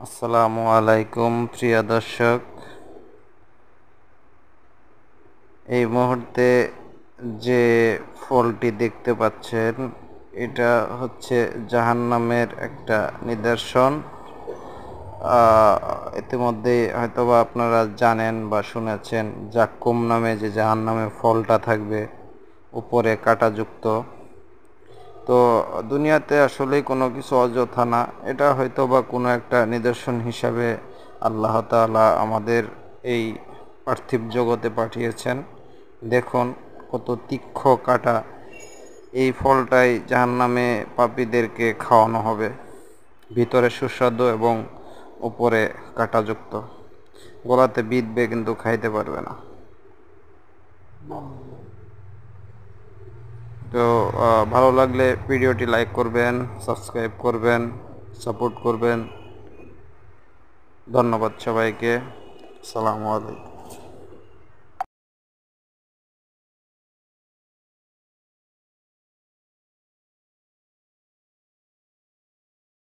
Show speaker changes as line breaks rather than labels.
আসসালামু আলাইকুম প্রিয় দর্শক। এই মুহূর্তে যে ফলটি দেখতে পাচ্ছেন এটা হচ্ছে জাহান্নামের একটা নিদর্শন। ইতিমধ্যে হয়তোবা আপনারা জানেন বা শুনেছেন জাক্কুম নামে যে জাহান্নামে ফলটা থাকবে উপরে কাঁটাযুক্ত। তো দুনিয়াতে আসলেই কোনো কিছু অযথা না, এটা হয়তো বা কোনো একটা নিদর্শন হিসাবে আল্লাহ তাআলা আমাদের এই পার্থিব জগতে পাঠিয়েছেন। দেখুন কত তীক্ষ্ণ কাঁটা, এই ফলটাই জাহান্নামে পাপীদেরকে খাওয়ানো হবে। ভিতরে সুস্বাদু এবং উপরে কাঁটাযুক্ত, গলাতে বিঁধবে কিন্তু খাইতে পারবে না। তো ভালো লাগলে ভিডিওটি লাইক করবেন, সাবস্ক্রাইব করবেন, সাপোর্ট করবেন। ধন্যবাদ সবাইকে। আসসালামু আলাইকুম।